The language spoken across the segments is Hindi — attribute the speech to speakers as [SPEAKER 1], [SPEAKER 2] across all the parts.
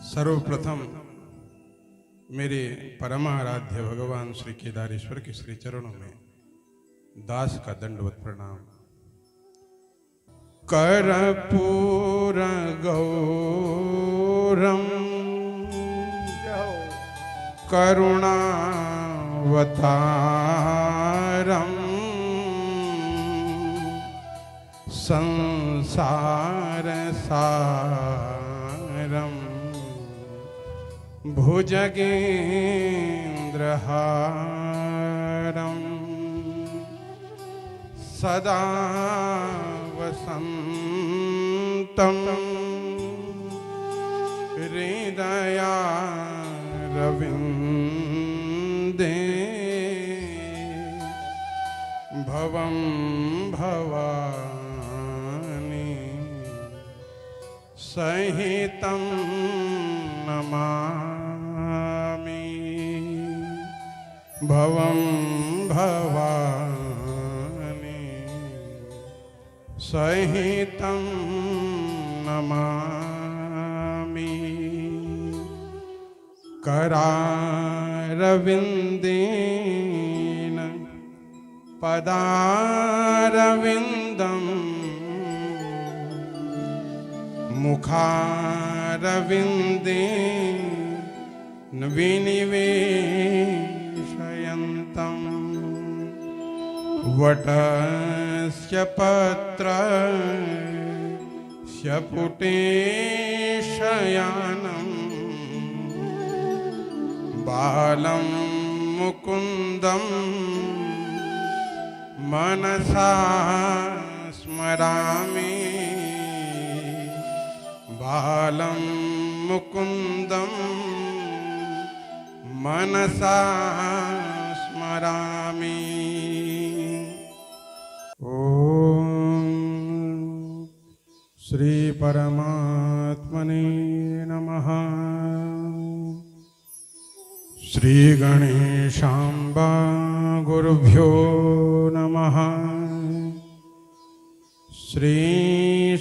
[SPEAKER 1] सर्वप्रथम मेरे परमाराध्य भगवान श्री केदारेश्वर के श्री चरणों में दास का दंडवत प्रणाम। कर्पूर गौरम करुणावतारम संसार सारम भुजगेन्द्रहारम सदा वसन्तं हृदयारविन्दे भवं भवानी सहितं नमामि। भवं भवानी सहितं नमामि। करारविन्देन पदारविन्दं मुखारविन्देन विनिवेशयन्तं वटस्य पत्रस्य पुटेशयानं बालं मुकुन्दं मनसा स्मरामि। बालं मुकुन्दं मनसा स्मरामि। ओम श्री परमात्मने नमः। श्री गणेशाम्बा गुरुभ्यो नमः। श्री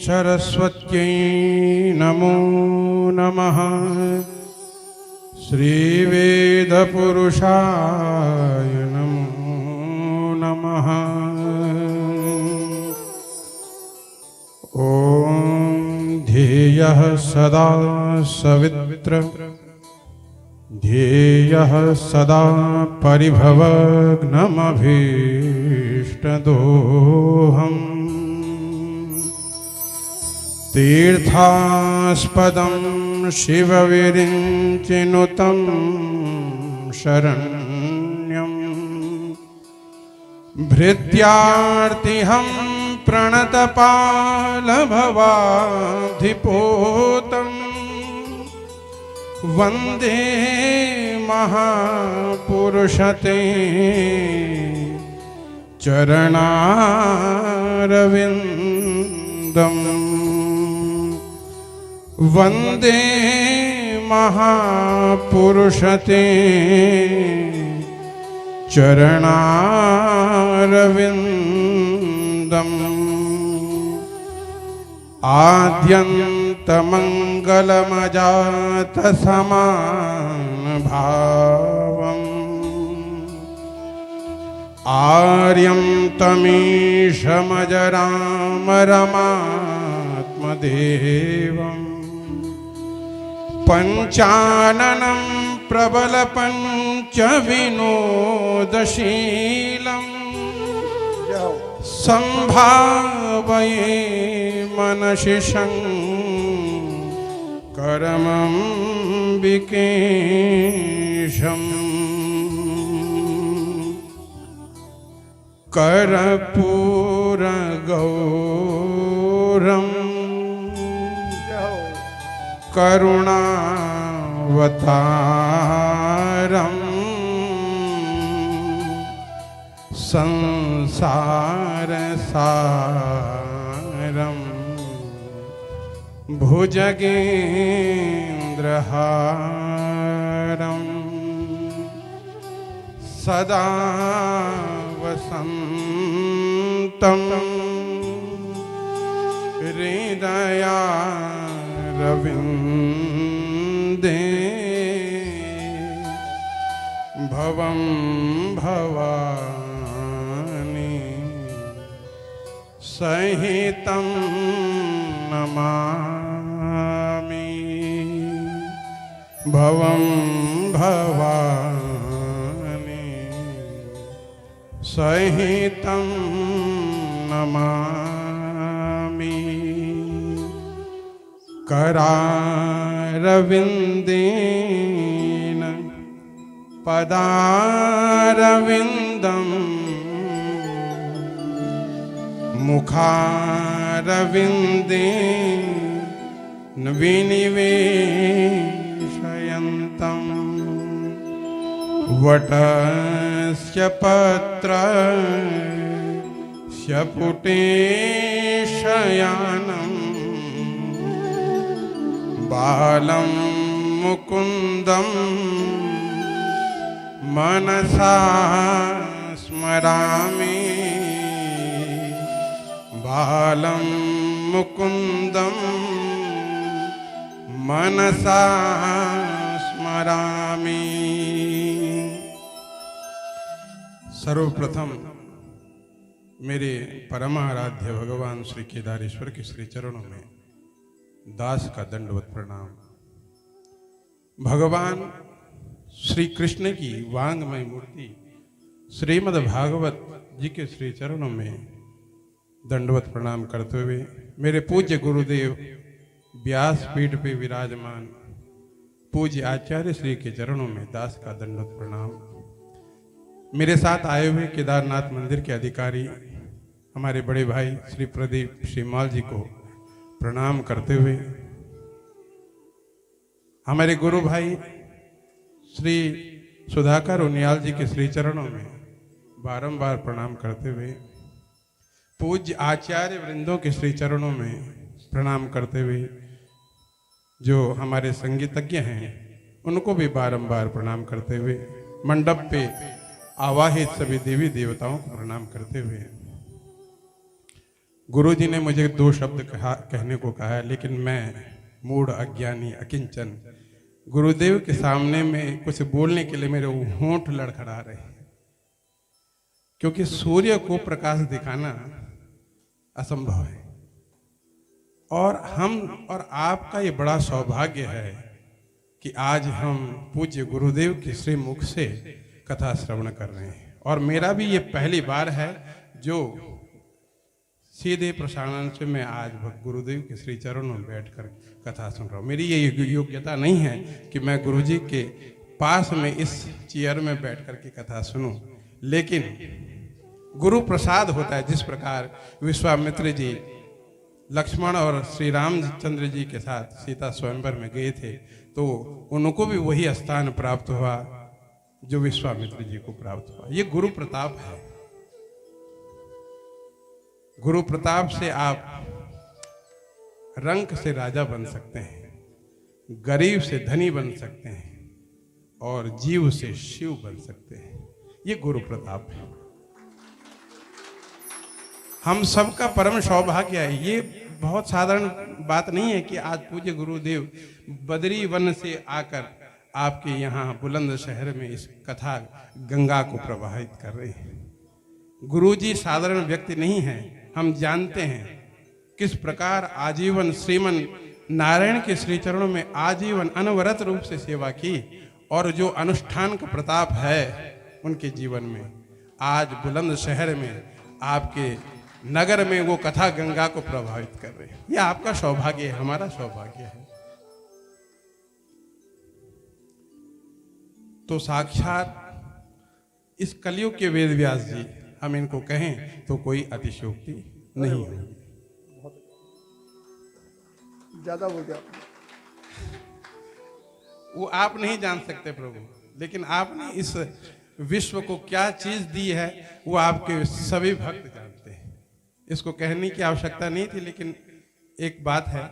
[SPEAKER 1] सरस्वत्यै नमो नमः। श्री वेदपुरुषाय नमो नमः। ॐ ध्येयः सदा सवित्र ध्येयः सदा परिभवग्नमभीष्टदोहम् तीर्थास्पदं शिवविरिञ्चिनुतं शरण्यं भृत्यार्तिहं प्रणतपालभवाधिपोतं वन्दे महापुरुषते चरणारविन्दम् वन्दे महापुरुषते चरणारविन्दम् आद्यन्तमङ्गलमजातसमानभावम् आर्यं तमीशमजरामरमात्मदेवम् पञ्चाननं प्रबलपञ्चविनोदशीलं सम्भावये मनसि शङ्करमम्बिकेशम्। कर्पूरगौरम् करुणावतारं संसार सारं भुजगेन्द्रहारं सदा वसन्तं हृदयारविन्दे भवं भवानी सहितं नमामि भवं भवानी सहितं नमामि करारविन्देन पदारविन्दम् मुखारविन्देन विनिवेशयन्तम् वटस्य पत्रस्य पुटेशयानम् बालं मुकुन्दं मनसा स्मरामि बालं मुकुन्दं मनसा स्मरामि। सर्वप्रथम मेरे परमाराध्य भगवान श्री केदारेश्वर के श्री चरणों में दास का दंडवत प्रणाम। भगवान श्री कृष्ण की वांगमय मूर्ति श्रीमद् भागवत जी के श्री चरणों में दंडवत प्रणाम करते हुए मेरे पूज्य गुरुदेव व्यास पीठ पे विराजमान पूज्य आचार्य श्री के चरणों में दास का दंडवत प्रणाम। मेरे साथ आए हुए केदारनाथ मंदिर के अधिकारी हमारे बड़े भाई श्री प्रदीप श्रीमाल जी को प्रणाम करते हुए हमारे गुरु भाई श्री सुधाकर उनियाल जी के श्री चरणों में बारंबार प्रणाम करते हुए पूज्य आचार्य वृंदों के श्री चरणों में प्रणाम करते हुए जो हमारे संगीतज्ञ हैं उनको भी बारंबार प्रणाम करते हुए मंडप पे आवाहित सभी देवी देवताओं को प्रणाम करते हुए गुरु जी ने मुझे दो शब्द कहने को कहा है, लेकिन मैं मूढ़ अज्ञानी अकिंचन गुरुदेव के सामने में कुछ बोलने के लिए मेरे होंठ लड़खड़ा रहे हैं, क्योंकि सूर्य को प्रकाश दिखाना असंभव है और हम और आपका ये बड़ा सौभाग्य है कि आज हम पूज्य गुरुदेव के श्री मुख से कथा श्रवण कर रहे हैं। और मेरा भी ये पहली बार है जो सीधे प्रसारण से मैं आज गुरुदेव के श्री चरणों में बैठकर कथा सुन रहा हूँ। मेरी ये योग्यता नहीं है कि मैं गुरुजी के पास में इस चेयर में बैठकर के कथा सुनूं, लेकिन गुरु प्रसाद होता है। जिस प्रकार विश्वामित्र जी लक्ष्मण और श्री रामचंद्र जी के साथ सीता स्वयंवर में गए थे तो उनको भी वही स्थान प्राप्त हुआ जो विश्वामित्र जी को प्राप्त हुआ। ये गुरु प्रताप है। गुरु प्रताप से आप रंक से राजा बन सकते हैं, गरीब से धनी बन सकते हैं और जीव से शिव बन सकते हैं। ये गुरु प्रताप है। हम सबका परम सौभाग्य है। ये बहुत साधारण बात नहीं है कि आज पूज्य गुरुदेव बद्री वन से आकर आपके यहाँ बुलंद शहर में इस कथा गंगा को प्रवाहित कर रहे हैं। गुरुजी साधारण व्यक्ति नहीं हैं। हम जानते हैं किस प्रकार आजीवन श्रीमन नारायण के श्री चरणों में आजीवन अनवरत रूप से सेवा की और जो अनुष्ठान का प्रताप है उनके जीवन में आज बुलंद शहर में आपके नगर में वो कथा गंगा को प्रभावित कर रहे हैं। ये आपका सौभाग्य है, हमारा सौभाग्य है। तो साक्षात इस कलयुग के वेद व्यास जी हम इनको कहें तो कोई अतिशयोक्ति नहीं होगी।
[SPEAKER 2] ज्यादा बोल दिया।
[SPEAKER 1] वो आप नहीं जान सकते प्रभु, लेकिन आपने इस विश्व को क्या चीज दी है वो आपके सभी भक्त जानते हैं। इसको कहने की आवश्यकता नहीं थी, लेकिन एक बात है,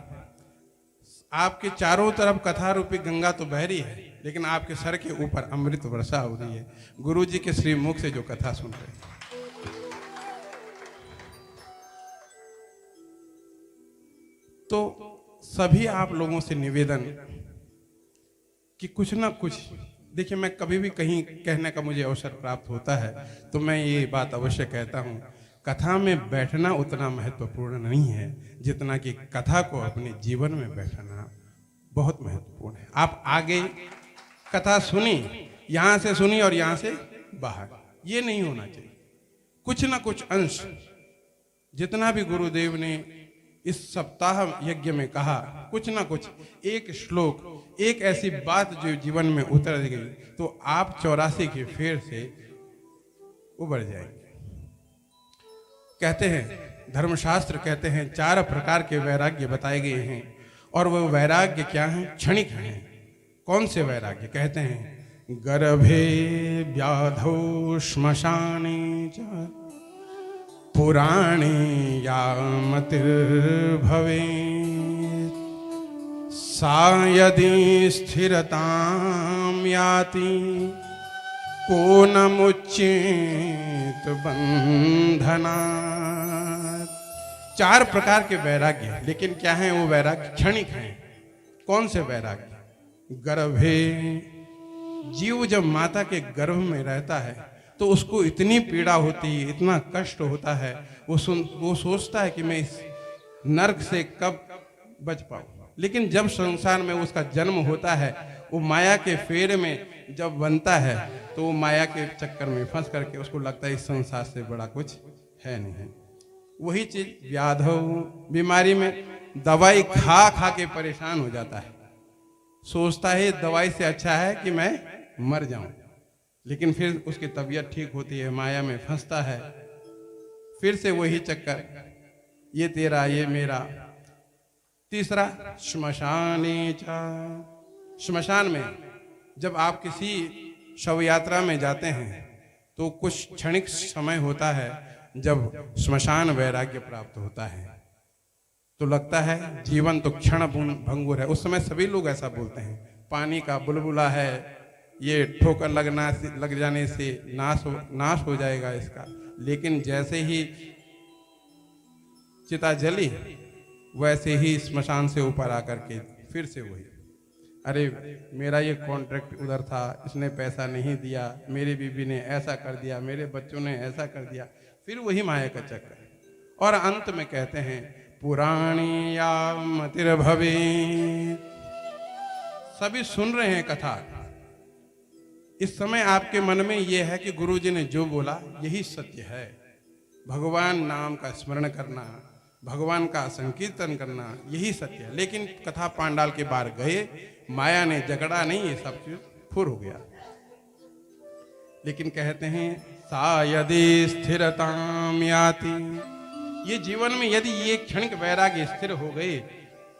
[SPEAKER 1] आपके चारों तरफ कथा रूपी गंगा तो बह रही है, लेकिन आपके सर के ऊपर अमृत वर्षा हो रही है गुरु जी के श्री मुख से जो कथा सुन रहे हैं। तो सभी आप लोगों से निवेदन कि कुछ ना कुछ देखिए, मैं कभी भी कहीं कहने का मुझे अवसर प्राप्त होता है तो मैं ये बात अवश्य कहता हूँ, कथा में बैठना उतना महत्वपूर्ण नहीं है जितना कि कथा को अपने जीवन में बैठाना बहुत महत्वपूर्ण है। आप आगे कथा सुनी, यहाँ से सुनी और यहाँ से बाहर, ये नहीं होना चाहिए। कुछ ना कुछ अंश जितना भी गुरुदेव ने इस सप्ताह यज्ञ में कहा, कुछ ना कुछ एक श्लोक, एक ऐसी बात जो जीवन में उतर गई तो आप 84 के फेर से उबर जाएंगे। कहते हैं, धर्मशास्त्र कहते हैं 4 प्रकार के वैराग्य बताए गए हैं और वो वैराग्य क्या हैं? क्षणिक हैं। कौन से वैराग्य? कहते हैं गर्भे व्याधौ श्मशाने च पुराणे यामतिर्भवे सा यदि स्थिरतां याति को न मुच्येत बंधनात्। 4 प्रकार के वैराग्य, लेकिन क्या है वो वैराग्य? क्षणिक हैं। कौन से वैराग्य? गर्भे, जीव जब माता के गर्भ में रहता है तो उसको इतनी पीड़ा होती है, इतना कष्ट होता है, वो सोचता है कि मैं इस नरक से कब बच पाऊं। लेकिन जब संसार में उसका जन्म होता है, वो माया के फेर में जब बनता है तो वो माया के चक्कर में फंस करके उसको लगता है इस संसार से बड़ा कुछ है नहीं। वही चीज व्याधो, बीमारी में दवाई खा खा के परेशान हो जाता है, सोचता है दवाई से अच्छा है कि मैं मर जाऊं। लेकिन फिर उसकी तबीयत ठीक होती है, माया में फंसता है, फिर से वही चक्कर, ये तेरा ये मेरा। तीसरा श्मशाने च, श्मशान में जब आप किसी शव यात्रा में जाते हैं तो कुछ क्षणिक समय होता है जब श्मशान वैराग्य प्राप्त होता है तो लगता है जीवन तो क्षण भंगुर है। उस समय सभी लोग ऐसा बोलते हैं, पानी का बुलबुला है, ये ठोकर लग जाने से नाश हो जाएगा इसका। लेकिन जैसे ही चिता जली वैसे ही श्मशान से ऊपर आकर के फिर से वही, अरे मेरा ये कॉन्ट्रैक्ट उधर था, इसने पैसा नहीं दिया, मेरी बीबी ने ऐसा कर दिया, मेरे बच्चों ने ऐसा कर दिया, फिर वही माया का चक्कर। और अंत में कहते हैं पुराणी यामतिर्भवे। सभी सुन रहे हैं कथा, इस समय आपके मन में यह है कि गुरुजी ने जो बोला यही सत्य है। भगवान नाम का स्मरण करना, भगवान का संकीर्तन करना, यही सत्य है। लेकिन कथा पांडाल के बाहर गए, माया ने जगड़ा नहीं, ये सब चीज फुर हो गया। लेकिन कहते हैं सा यदि स्थिरताम याति, ये जीवन में यदि ये क्षणिक वैराग्य स्थिर हो गए,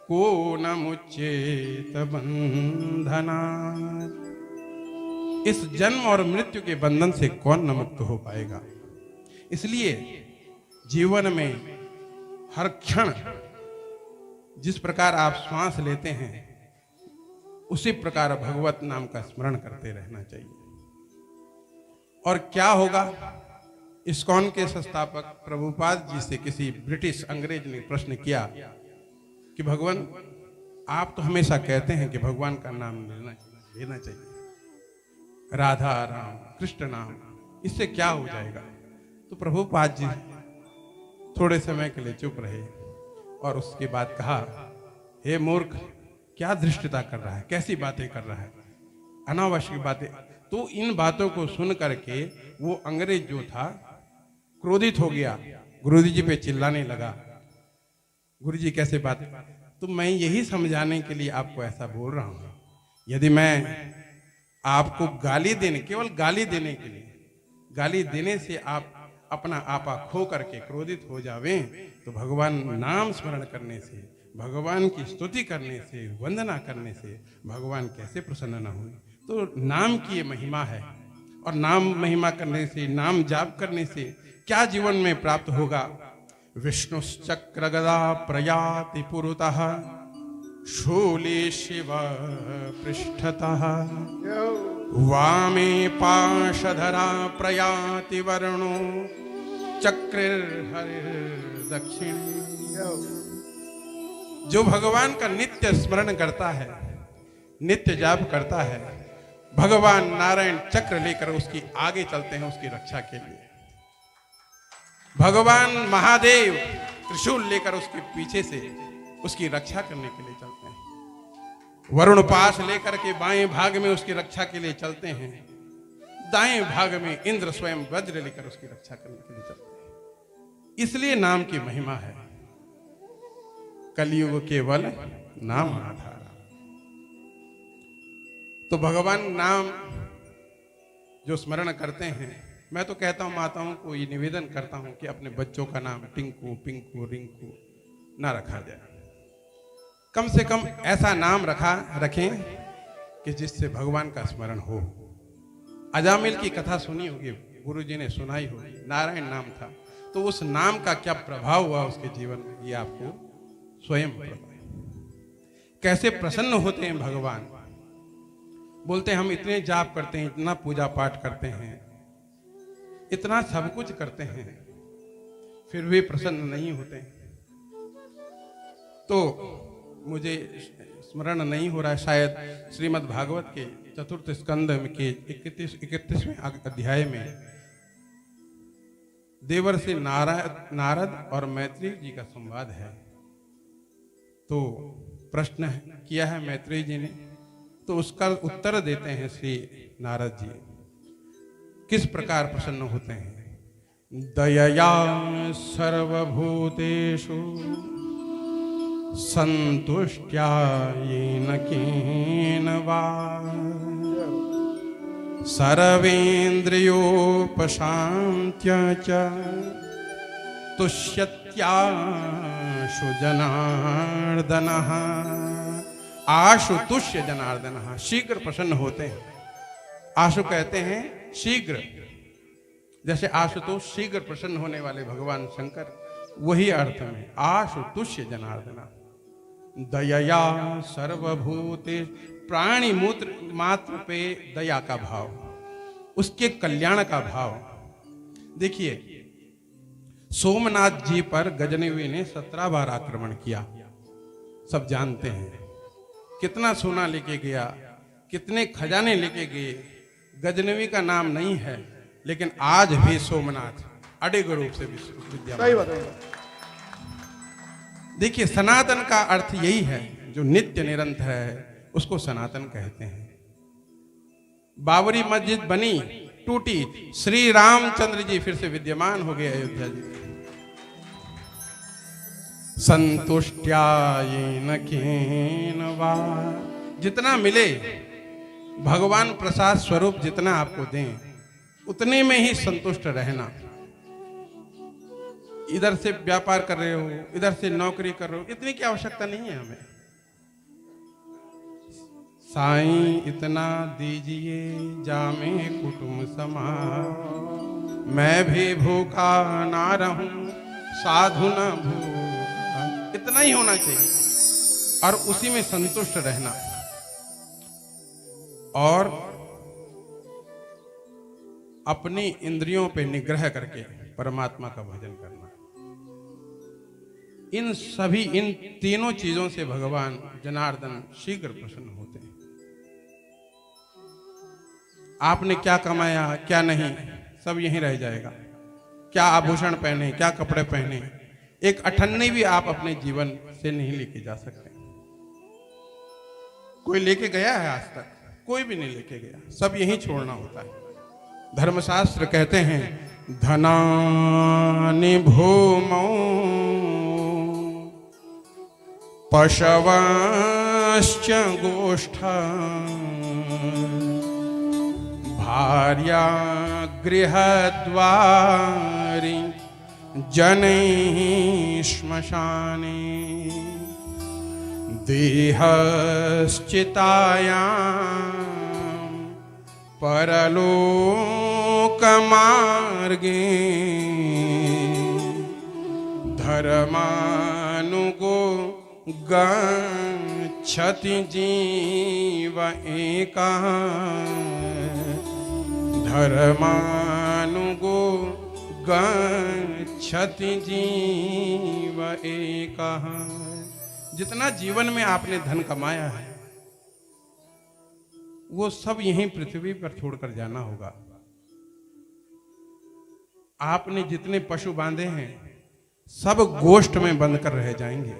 [SPEAKER 1] को न मुच्येत बंधनात्, इस जन्म और मृत्यु के बंधन से कौन न मुक्त हो पाएगा। इसलिए जीवन में हर क्षण जिस प्रकार आप श्वास लेते हैं उसी प्रकार भगवत नाम का स्मरण करते रहना चाहिए। और क्या होगा? इस्कॉन के संस्थापक प्रभुपाद जी से किसी ब्रिटिश अंग्रेज ने प्रश्न किया कि भगवान, आप तो हमेशा कहते हैं कि भगवान का नाम लेना चाहिए, राधा राम कृष्ण नाम, इससे क्या हो जाएगा? तो प्रभुपाद जी थोड़े समय के लिए चुप रहे और उसके बाद कहा, हे मूर्ख, क्या धृष्टता कर रहा है, कैसी बातें कर रहा है, अनावश्यक बातें। तो इन बातों को सुन करके वो अंग्रेज जो था क्रोधित हो गया, गुरुजी जी पे चिल्लाने लगा। गुरुजी कैसे बात? तो मैं यही समझाने के लिए आपको ऐसा बोल रहा हूं। यदि मैं आपको गाली देने, केवल गाली देने के लिए, गाली देने से आप अपना आपा खो करके क्रोधित हो जावें, तो भगवान नाम स्मरण करने से, भगवान की स्तुति करने से, वंदना करने से भगवान कैसे प्रसन्न न हुए। तो नाम की ये महिमा है, और नाम महिमा करने से, नाम जाप करने से क्या जीवन में प्राप्त होगा? विष्णुश्चक्र गदा प्रयाति पुरतः, शूले शिव पृष्ठतः, वामे पाशधरा प्रयाति वर्णो, चक्रिर्हरिर्दक्षिण। जो भगवान का नित्य स्मरण करता है, नित्य जाप करता है, भगवान नारायण चक्र लेकर उसकी आगे चलते हैं उसकी रक्षा के लिए। भगवान महादेव त्रिशूल लेकर उसके पीछे से उसकी रक्षा करने के लिए चलते हैं। वरुण पाश लेकर के बाएं भाग में उसकी रक्षा के लिए चलते हैं। दाएं भाग में इंद्र स्वयं वज्र लेकर उसकी रक्षा करने के लिए चलते हैं। इसलिए नाम की महिमा है। कलयुग केवल नाम आधार। तो भगवान नाम जो स्मरण करते हैं, मैं तो कहता हूं माताओं को ये निवेदन करता हूं कि अपने बच्चों का नाम टिंकू पिंकू रिंकू ना रखा जाए। कम से कम ऐसा नाम रखें कि जिससे भगवान का स्मरण हो। अजामिल की कथा सुनी होगी, गुरुजी ने सुनाई होगी। नारायण नाम था, तो उस नाम का क्या प्रभाव हुआ उसके जीवन में, ये आपको स्वयं पता है। कैसे प्रसन्न होते हैं भगवान। बोलते हैं हम इतने जाप करते हैं, इतना पूजा पाठ करते हैं, इतना सब कुछ करते हैं, फिर भी प्रसन्न नहीं होते। तो मुझे स्मरण नहीं हो रहा है, शायद श्रीमद् भागवत के चतुर्थ स्कंद के 31वें अध्याय में देवर्षि नारद और मैत्रेय जी का संवाद है। तो प्रश्न किया है मैत्रेय जी ने, तो उसका उत्तर देते हैं श्री नारद जी। किस प्रकार प्रसन्न होते हैं। दयया सर्वभूतेषु संतुष्ट्या येन केन वा सर्वेन्द्रियोपशान्त्य च तुष्यत्याशु जनार्दनः। आशु तुष्य जनार्दनः, शीघ्र प्रसन्न होते हैं। आशु कहते हैं शीघ्र, जैसे आशुतोष शीघ्र प्रसन्न होने वाले भगवान शंकर, वही अर्थ में आशु तुष्य जनार्दना। दयया सर्वभूते, प्राणी मात्र पे दया का भाव, उसके कल्याण का भाव। देखिए सोमनाथ जी पर गजनवी ने 17 बार आक्रमण किया, सब जानते हैं। कितना सोना लेके गया, कितने खजाने लेके गए, गजनवी का नाम नहीं है, लेकिन आज भी सोमनाथ अडिग रूप से विद्यमान। देखिए सनातन का अर्थ यही है, जो नित्य निरंतर है उसको सनातन कहते हैं। बाबरी मस्जिद बनी, टूटी, श्री रामचंद्र जी फिर से विद्यमान हो गए अयोध्या जी। संतुष्ट्या येन केन वा, जितना मिले भगवान प्रसाद स्वरूप जितना आपको दें उतने में ही संतुष्ट रहना। इधर से व्यापार कर रहे हो, इधर से नौकरी कर रहे हो, इतनी की आवश्यकता नहीं है हमें। साईं इतना दीजिए जामे कुटुंब समाज, मैं भी भूखा ना रहूं साधु न भूखा, इतना ही होना चाहिए और उसी में संतुष्ट रहना। और अपनी इंद्रियों पे निग्रह करके परमात्मा का भजन करना। इन तीनों चीजों से भगवान जनार्दन शीघ्र प्रसन्न होते हैं। आपने क्या कमाया क्या नहीं सब यहीं रह जाएगा। क्या आभूषण पहने, क्या कपड़े पहने, एक अठन्नी भी आप अपने जीवन से नहीं लेके जा सकते। कोई लेके गया है आज तक? कोई भी नहीं लेके गया, सब यहीं छोड़ना होता है। धर्मशास्त्र कहते हैं धनानि भूमौ पशवश्च गोष्ठा भार्या गृहद्वारि जनैः श्मशाने देहश्चितायां परलोकमार्गे धर्मानुगो गच्छति जीव एकः धर्मानुगो गच्छति जीव एकः। जितना जीवन में आपने धन कमाया है वो सब यहीं पृथ्वी पर छोड़कर जाना होगा। आपने जितने पशु बांधे हैं सब गोष्ठ में बंद कर रह जाएंगे।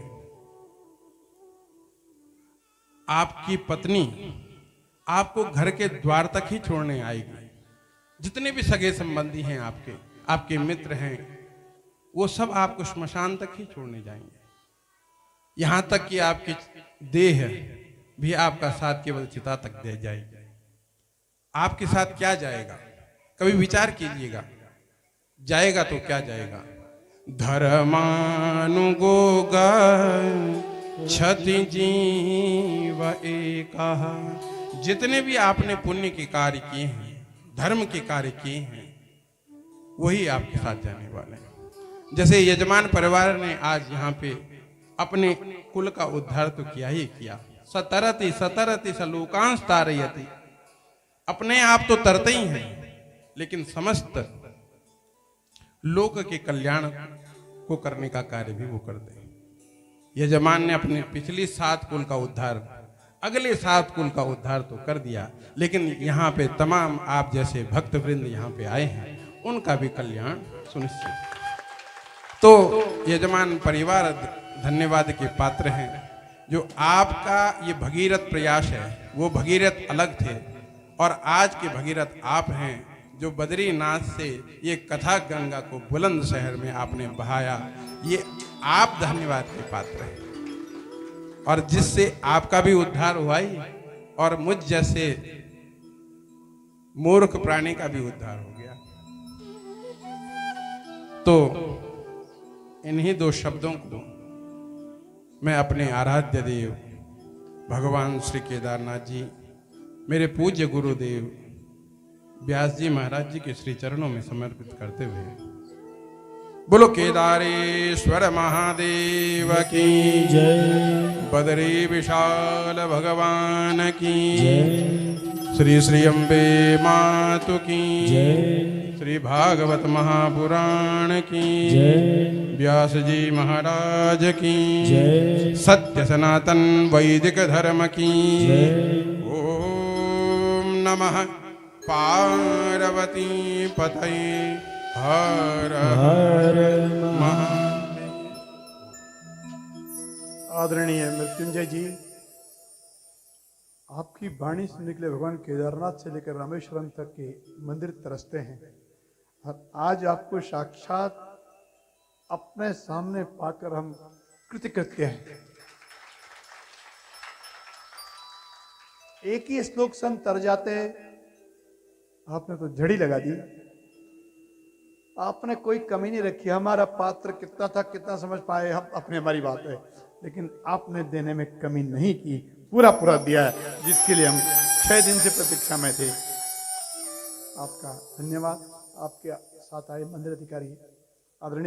[SPEAKER 1] आपकी पत्नी आपको घर के द्वार तक ही छोड़ने आएगी। जितने भी सगे संबंधी हैं आपके मित्र हैं, वो सब आपको श्मशान तक ही छोड़ने जाएंगे। यहां तक कि आपकी देह भी आपका साथ केवल चिता तक दे जाएगी। आपके साथ क्या जाएगा, कभी विचार कीजिएगा। जाएगा तो क्या जाएगा? धर्मानुगोगा क्षति जीव एका। जितने भी आपने पुण्य के कार्य किए हैं, धर्म के कार्य किए हैं, वही आपके साथ जाने वाले हैं। जैसे यजमान परिवार ने आज यहाँ पे अपने कुल का उद्धार तो किया ही किया। सतरति सतरति सलोकांश तारयति। अपने आप तो तरते ही हैं, लेकिन समस्त लोक के कल्याण को करने का कार्य भी वो करते हैं। यजमान ने अपने पिछली 7 कुल का उद्धार, अगले 7 कुल का उद्धार तो कर दिया, लेकिन यहाँ पे तमाम आप जैसे भक्त वृंद यहाँ पे आए हैं, उनका भी कल्याण सुनिश्चित। तो यजमान परिवार धन्यवाद के पात्र हैं। जो आपका ये भगीरथ प्रयास है, वो भगीरथ अलग थे और आज के भगीरथ आप हैं, जो बद्रीनाथ से ये कथा गंगा को बुलंद शहर में आपने बहाया। ये आप धन्यवाद के पात्र हैं, और जिससे आपका भी उद्धार हुआ ही और मुझ जैसे मूर्ख प्राणी का भी उद्धार हो गया। तो इन्हीं 2 शब्दों को मैं अपने आराध्य देव भगवान श्री केदारनाथ जी, मेरे पूज्य गुरुदेव व्यास जी महाराज जी के श्री चरणों में समर्पित करते हुए, बोलो केदारेश्वर महादेव की जय, बदरी विशाल भगवान की जय, श्री श्री अम्बे मातु की जय, श्री भागवत महापुराण की जय, व्यास जी महाराज की जय, सत्य सनातन वैदिक धर्म की जय। ओम नमः पार्वती पतये हर हर महादेव।
[SPEAKER 2] आदरणीय मृत्युंजय जी, आपकी वाणी से निकले भगवान केदारनाथ से लेकर रामेश्वरम तक के मंदिर तरसते हैं, और आज आपको साक्षात अपने सामने पाकर हम कृतकृत्य हैं। एक ही श्लोक से हम तर जाते, आपने तो झड़ी लगा दी। आपने कोई कमी नहीं रखी। हमारा पात्र कितना था, कितना समझ पाए हम, अपनी हमारी बात है, लेकिन आपने देने में कमी नहीं की, पूरा पूरा दिया है, जिसके लिए हम 6 दिन से प्रतीक्षा में थे। आपका धन्यवाद। आपके साथ आए मंदिर अधिकारी आदरणीय